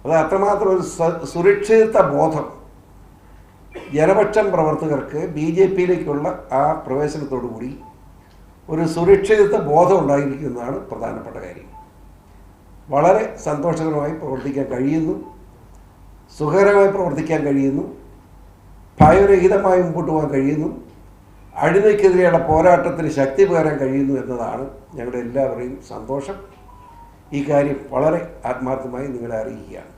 അത് അത്രമാത്രം ഒരു സുരക്ഷിത ബോധം ജനപക്ഷം പ്രവർത്തകർക്ക് ബി ജെ പിയിലേക്കുള്ള ആ പ്രവേശനത്തോടു കൂടി ഒരു സുരക്ഷിത ബോധം ഉണ്ടായിരിക്കുന്നതാണ് പ്രധാനപ്പെട്ട കാര്യം. വളരെ സന്തോഷകരമായി പ്രവർത്തിക്കാൻ കഴിയുന്നു, സുഖകരമായി പ്രവർത്തിക്കാൻ കഴിയുന്നു, ഭയരഹിതമായി മുമ്പോട്ട് പോകാൻ കഴിയുന്നു, അഴിമതിക്കെതിരെയുള്ള പോരാട്ടത്തിന് ശക്തി പകരാൻ കഴിയുന്നു എന്നതാണ് ഞങ്ങളുടെ എല്ലാവരുടെയും സന്തോഷം. ഈ കാര്യം വളരെ ആത്മാർത്ഥമായി നിങ്ങളെ അറിയിക്കുകയാണ്.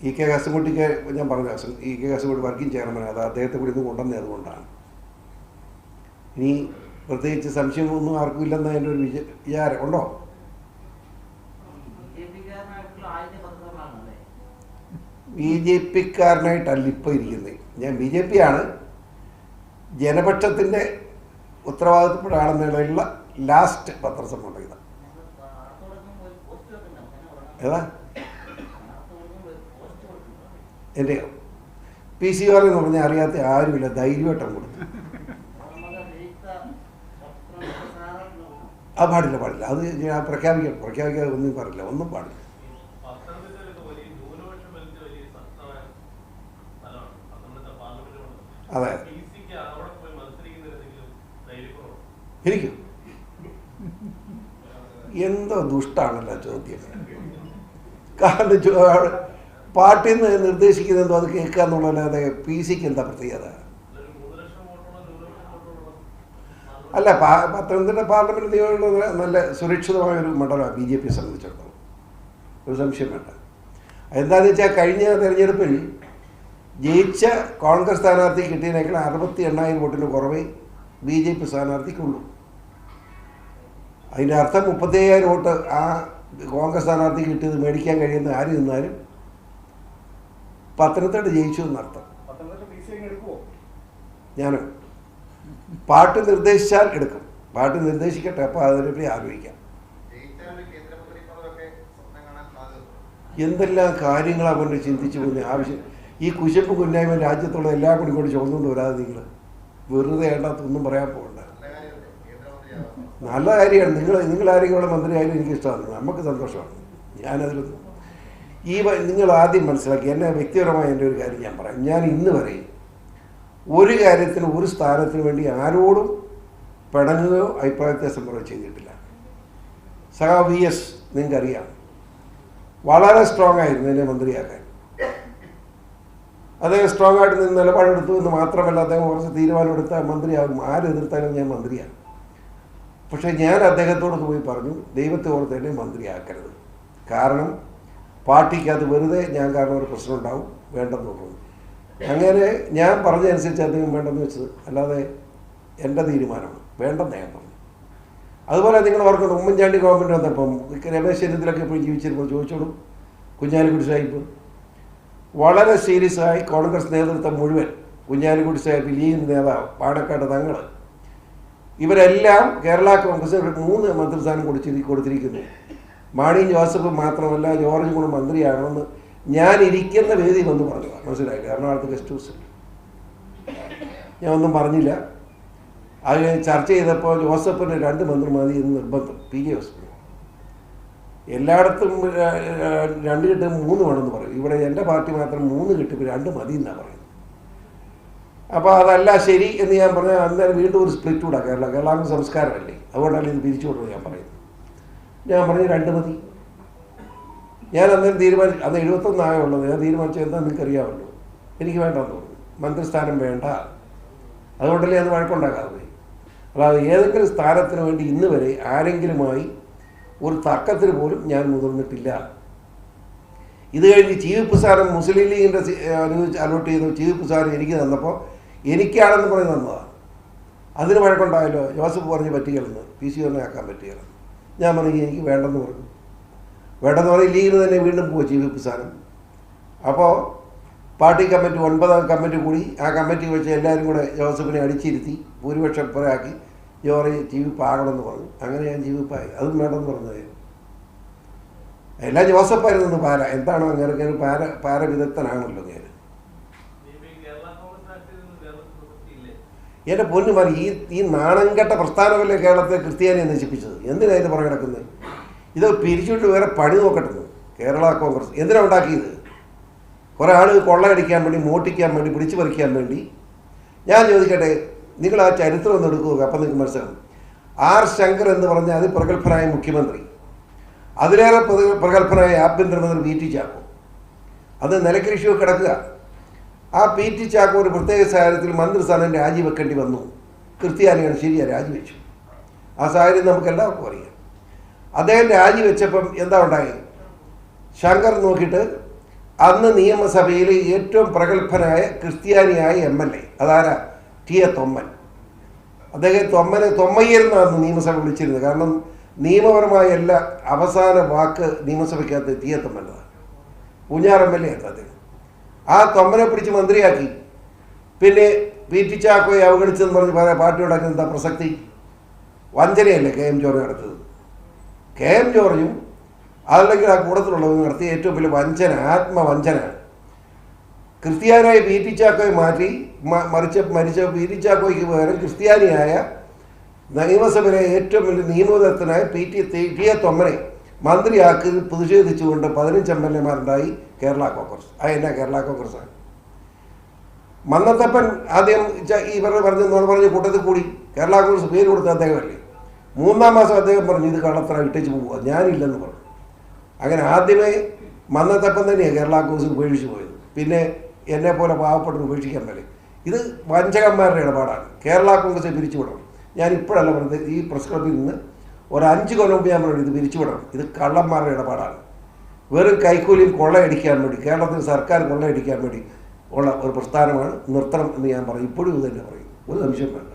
ഇ കെ കാസർഗോഡിക്ക് ഞാൻ പറഞ്ഞ E K Kasaragod working chairman, അത് അദ്ദേഹത്തെ കൂടി ഇന്ന് കൊണ്ടുവന്നത് അതുകൊണ്ടാണ്. ഇനി പ്രത്യേകിച്ച് സംശയമൊന്നും ആർക്കും ഇല്ലെന്ന് അതിൻ്റെ ഒരു വിചാരം ഉണ്ടോ? ബി ജെ പിക്കാരനായിട്ടല്ല ഇപ്പോൾ ഇരിക്കുന്നത്. ഞാൻ ബി ജെ പി ആണ്, ജനപക്ഷത്തിൻ്റെ ഉത്തരവാദിത്തപ്പെട്ട ആളെന്നുള്ള ലാസ്റ്റ് പത്രസമ്മേളനം ഇതാ. ഏതാ എൻ്റെ പി സി ആർ എന്ന് പറഞ്ഞാൽ അറിയാത്ത ആരുമില്ല, ധൈര്യമായിട്ടും കൊടുത്തു. അത് പാടില്ല. അത് ഞാൻ പ്രഖ്യാപിക്കാതെ ഒന്നും പറയില്ല, ഒന്നും പാടില്ല. അതെ, എനിക്കും എന്തോ ദുഷ്ടാണല്ലോ ചോദ്യം. കാരണം പാർട്ടിയിൽ നിന്ന് നിർദ്ദേശിക്കുന്നത് എന്തോ അത് കേൾക്കുക എന്നുള്ളതല്ലാതെ പി സിക്ക് എന്താ പ്രത്യേകത? അല്ല, പത്തനംതിട്ട പാർലമെൻറ്റ് നിയമമുള്ള നല്ല സുരക്ഷിതമായൊരു മണ്ഡലമാണ് ബി ജെ പിയെ സംബന്ധിച്ചിടത്തോളം, ഒരു സംശയം വേണ്ട. എന്താണെന്ന് വെച്ചാൽ കഴിഞ്ഞ തെരഞ്ഞെടുപ്പിൽ ജയിച്ച കോൺഗ്രസ് സ്ഥാനാർത്ഥി കിട്ടിയതിനേക്കാൾ 68,000 വോട്ടിന് കുറവേ ബി ജെ പി സ്ഥാനാർത്ഥിക്കുള്ളൂ. അതിൻ്റെ അർത്ഥം 35,000 വോട്ട് ആ കോൺഗ്രസ് സ്ഥാനാർത്ഥി കിട്ടിയത് മേടിക്കാൻ കഴിയുന്ന ആര് നിന്നാലും പത്തനംതിട്ട ജയിച്ചു എന്നർത്ഥം. ഞാൻ പാർട്ടി നിർദ്ദേശിച്ചാൽ എടുക്കും, പാർട്ടി നിർദ്ദേശിക്കട്ടെ, അപ്പോൾ അതിനെപ്പറ്റി ആലോചിക്കാം. എന്തെല്ലാം കാര്യങ്ങളാണ് കൊണ്ട് ചിന്തിച്ചു പോകുന്ന ആവശ്യം. ഈ കുശപ്പ് കുന്നായ്മ രാജ്യത്തുള്ള എല്ലാ കൂടി കൊണ്ട് ചുമന്നുകൊണ്ട് വരാതെ നിങ്ങൾ വെറുതെ വേണ്ടാത്തൊന്നും പറയാൻ പോകണ്ട. നല്ല കാര്യമാണ്. നിങ്ങളാരെങ്കിലും ഇവിടെ മന്ത്രിയായാലും എനിക്കിഷ്ടമാണ്, നമുക്ക് സന്തോഷമാണ്. ഞാനതിലൊന്നും നിങ്ങൾ ആദ്യം മനസ്സിലാക്കി. എന്നെ വ്യക്തിപരമായ എൻ്റെ ഒരു കാര്യം ഞാൻ പറയാം. ഞാൻ ഇന്ന് വരെ ഒരു കാര്യത്തിന് ഒരു സ്ഥാനത്തിന് വേണ്ടി ആരോടും പിണങ്ങുകയോ അഭിപ്രായ വ്യത്യാസം പറയുകയോ ചെയ്തിട്ടില്ല. സഖാ വി എസ് നിങ്ങൾക്കറിയാം, വളരെ സ്ട്രോങ് ആയിരുന്നു എന്നെ മന്ത്രിയാക്കാൻ. അദ്ദേഹം സ്ട്രോങ് ആയിട്ട് നിന്ന് നിലപാടെടുത്തു എന്ന് മാത്രമല്ല, അദ്ദേഹം കുറച്ച് തീരുമാനമെടുത്താൽ മന്ത്രിയാകും. ആരെതിർത്താലും ഞാൻ മന്ത്രിയാണ്. പക്ഷേ ഞാൻ അദ്ദേഹത്തോട് പോയി പറഞ്ഞു, ദൈവത്തെ ഓർത്ത് എന്നെ മന്ത്രിയാക്കരുത്. കാരണം പാർട്ടിക്ക് അത് വെറുതെ ഞാൻ കാരണം ഒരു പ്രശ്നം ഉണ്ടാവും, വേണ്ടെന്ന് പറഞ്ഞു. അങ്ങനെ ഞാൻ പറഞ്ഞതനുസരിച്ച് അദ്ദേഹം വേണ്ടെന്ന് വെച്ചത്, അല്ലാതെ എൻ്റെ തീരുമാനമാണ്, വേണ്ടെന്ന് ഞാൻ പറഞ്ഞു. അതുപോലെ നിങ്ങൾ ഓർക്കണം, ഉമ്മൻചാണ്ടി ഗവൺമെൻറ് വന്നപ്പം രമേശ് ചെന്നിത്തലൊക്കെ ഇപ്പോൾ ജീവിച്ചിരുമ്പോൾ ചോദിച്ചോളും, കുഞ്ഞാലിക്കുട്ടി സാഹിബ് വളരെ സീരിയസ് ആയി കോൺഗ്രസ് നേതൃത്വം മുഴുവൻ, കുഞ്ഞാലിക്കുട്ടി സാഹിബ്, ലീഗ് നേതാവ് പാണക്കാട് തങ്ങൾ, ഇവരെല്ലാം കേരള കോൺഗ്രസ് 3 മന്ത്രിസ്ഥാനം കൊടുത്തിരിക്കുന്നു. മാണി ജോസഫ് മാത്രമല്ല ജോർജ് കൂടെ മന്ത്രിയാണെന്ന് ഞാൻ ഇരിക്കുന്ന വേദി വന്ന് പറഞ്ഞു. മനസ്സിലായില്ല, എറണാകുളത്ത് ഗസ്റ്റ് ഹൗസിൽ ഞാൻ ഒന്നും പറഞ്ഞില്ല. അത് ചർച്ച ചെയ്തപ്പോൾ ജോസഫിന് 2 മന്ത്രി മതി എന്ന് നിർബന്ധം. പി ജെ ജോസഫ് എല്ലായിടത്തും 2 കിട്ടും 3 വേണമെന്ന് പറയും. ഇവിടെ എൻ്റെ പാർട്ടി മാത്രം 3 കിട്ടും, 2 മതി എന്നാണ് പറയുന്നത്. അപ്പോൾ അതല്ല ശരി എന്ന് ഞാൻ പറഞ്ഞാൽ അന്നേരം വീണ്ടും ഒരു സ്പ്ലിറ്റ് കൂടാ. കേരള സംസ്കാരമല്ലേ, അതുകൊണ്ടല്ലേ ഇത് പിരിച്ചു കൊടുക്കുന്നത് ഞാൻ പറയുന്നത്. ഞാൻ പറഞ്ഞു 2 മതി. ഞാൻ അന്നേരം തീരുമാനിച്ചു, അന്ന് 71 ആയുള്ളത്. ഞാൻ തീരുമാനിച്ചത് എന്താ നിങ്ങൾക്കറിയാമല്ലോ, എനിക്ക് വേണ്ടെന്ന് തോന്നുന്നു, മന്ത്രിസ്ഥാനം വേണ്ട. അതുകൊണ്ടല്ലേ അത് വഴക്കുണ്ടാക്കാതെ. അല്ലാതെ ഏതെങ്കിലും സ്ഥാനത്തിന് വേണ്ടി ഇന്ന് വരെ ആരെങ്കിലുമായി ഒരു തർക്കത്തിന് പോലും ഞാൻ മുതിർന്നിട്ടില്ല. ഇത് കഴിഞ്ഞ് ചീഫ് പ്രസാരം മുസ്ലിം ലീഗിൻ്റെ അലോട്ട് ചെയ്തു. ചീഫ് പ്രസാരം എനിക്ക് തന്നപ്പോൾ എനിക്കാണെന്ന് പറഞ്ഞ് തന്നതാണ്. അതിന് വഴക്കുണ്ടായല്ലോ. ജോസഫ് പറഞ്ഞ് പറ്റുകയെന്ന്, പി സി ഒന്നെ ആക്കാൻ പറ്റുകയെന്ന്. ഞാൻ പറഞ്ഞു എനിക്ക് വേണ്ടെന്ന് പറഞ്ഞു. വേണ്ടെന്ന് പറഞ്ഞ് ലീഗിന് തന്നെ വീണ്ടും പോയി ചീഫ് പ്രസാരം. അപ്പോൾ പാർട്ടി കമ്മിറ്റി 9 കമ്മിറ്റി കൂടി. ആ കമ്മിറ്റി വെച്ച് എല്ലാവരും കൂടെ ജോസഫിനെ അടിച്ചിരുത്തി ഭൂരിപക്ഷം പുറയാക്കി ജോറി ചീഫ് ആകണമെന്ന് പറഞ്ഞു. അങ്ങനെ ഞാൻ ചീഫായി. അതും വേണ്ടെന്ന് പറഞ്ഞത് എല്ലാം ജോസഫായിരുന്നു. പാര എന്താണോ അങ്ങനെ പാര വിദഗ്ധനാണല്ലോ ഞാൻ. എൻ്റെ പൊന്നുമാരി, ഈ നാണംകെട്ട പ്രസ്ഥാനമല്ലേ കേരളത്തെ ക്രിസ്ത്യാനിയെ നശിപ്പിച്ചത്. എന്തിനായിരുന്നു പുറകെ കിടക്കുന്നത്? ഇത് പിരിച്ചുവിട്ട് വേറെ പണി നോക്കട്ടെ. കേരള കോൺഗ്രസ് എന്തിനാണ് ഉണ്ടാക്കിയത്? കുറേ ആളുകൾ കൊള്ളയടിക്കാൻ വേണ്ടി, മോട്ടിക്കാൻ വേണ്ടി, പിടിച്ചു പറിക്കാൻ വേണ്ടി. ഞാൻ ചോദിക്കട്ടെ, നിങ്ങൾ ആ ചരിത്രം ഒന്ന് എടുക്കുക, അപ്പം നിങ്ങൾക്ക് മനസ്സിലാവും. ആർ ശങ്കർ എന്ന് പറഞ്ഞ അതിപ്രഗത്ഭനായ മുഖ്യമന്ത്രി, അതിലേറെ പ്രഗത്ഭനായ ആഭ്യന്തരമന്ത്രി പി ടി ചാക്കോ, അത് നിലയ്ക്ക് കിടക്കുക. ആ പി ടി ചാക്കോ ഒരു പ്രത്യേക സാഹചര്യത്തിൽ മന്ത്രിസ്ഥാനം രാജിവെക്കേണ്ടി വന്നു. ക്രിസ്ത്യാനിയാണ്, ശരിയാണ്, രാജിവെച്ചു. ആ സാഹചര്യം നമുക്ക് എല്ലാവർക്കും അറിയാം. അദ്ദേഹം രാജിവെച്ചപ്പം എന്താ ഉണ്ടായി? ശങ്കർ നോക്കിയിട്ട് അന്ന് നിയമസഭയിൽ ഏറ്റവും പ്രഗത്ഭനായ ക്രിസ്ത്യാനിയായ MLA, അതാരാ? T A Thomman. അദ്ദേഹം തൊമ്മയ്യർ എന്നാണ് നിയമസഭ വിളിച്ചിരുന്നത്. കാരണം നിയമപരമായ എല്ലാ അവസാന വാക്ക് നിയമസഭയ്ക്കകത്ത് ടി എ തൊമ്മൻ്റെതാണ്. പൂഞ്ഞാർ MLA ആണ് അദ്ദേഹം. ആ തൊമ്മനെ പിടിച്ച് മന്ത്രിയാക്കി. പിന്നെ പി ടി ചാക്കോയെ അവഗണിച്ചെന്ന് പറഞ്ഞ് പറയാൻ പാർട്ടിയോടൊക്കെ എന്താ പ്രസക്തി? വഞ്ചനയല്ലേ KM ജോർജ് നടത്തത്? KM ജോർജും അതല്ലെങ്കിൽ ആ കൂടത്തിലുള്ളവർ നടത്തിയ ഏറ്റവും വലിയ വഞ്ചന, ആത്മവഞ്ചനാണ്. ക്രിസ്ത്യാനിയായ പി ടി ചാക്കോയെ മാറ്റി മരിച്ച പി ടി ചാക്കോയ്ക്ക് പകരം ക്രിസ്ത്യാനിയായ നിയമസഭയിലെ ഏറ്റവും വലിയ നിയമവിദഗ്ധനായ ടി എ തൊമ്മനെ മന്ത്രിയാക്കി പ്രതിഷേധിച്ചുകൊണ്ട് 15 MLA-മാരുണ്ടായി കേരള കോൺഗ്രസ്. എന്നാ കേരള കോൺഗ്രസ്സാണ്? മന്നത്തപ്പൻ ആദ്യം ഇവരുടെ പറഞ്ഞ കൂട്ടത്തിൽ കൂടി കേരള കോൺഗ്രസ് പേര് കൊടുത്ത അദ്ദേഹമല്ലേ. 3-ാം മാസം അദ്ദേഹം പറഞ്ഞു ഇത് കള്ളത്തറ ഇട്ടേച്ച് പോവുക, ഞാനില്ലെന്ന് പറഞ്ഞു. അങ്ങനെ ആദ്യമേ മന്നത്തപ്പൻ തന്നെയാണ് കേരള കോൺഗ്രസ് ഉപേക്ഷിച്ച് പോയത്. പിന്നെ എന്നെപ്പോലെ പാവപ്പെട്ടവർ ഉപേക്ഷിക്കാൻ മേലെ. ഇത് വഞ്ചകന്മാരുടെ ഇടപാടാണ്. കേരള കോൺഗ്രസ് പിരിച്ചുവിടണം. ഞാൻ ഇപ്പോഴല്ല പറഞ്ഞത്, ഈ പ്രസ് ക്ലബിൽ നിന്ന് ഒരു 5 കൊല്ലം മുമ്പ് ഞാൻ പറഞ്ഞു ഇത് പിരിച്ചുവിടണം. ഇത് കള്ളന്മാരുടെ ഇടപാടാണ്. വെറും കൈക്കൂലിയും കൊള്ളയടിക്കാൻ വേണ്ടി, കേരളത്തിൽ സർക്കാർ കൊള്ളയടിക്കാൻ വേണ്ടി ഉള്ള ഒരു പ്രസ്ഥാനമാണ്. നിർത്തണം എന്ന് ഞാൻ പറയും. ഇപ്പോഴും ഇത് തന്നെ പറയും, ഒരു സംശയം വേണ്ട.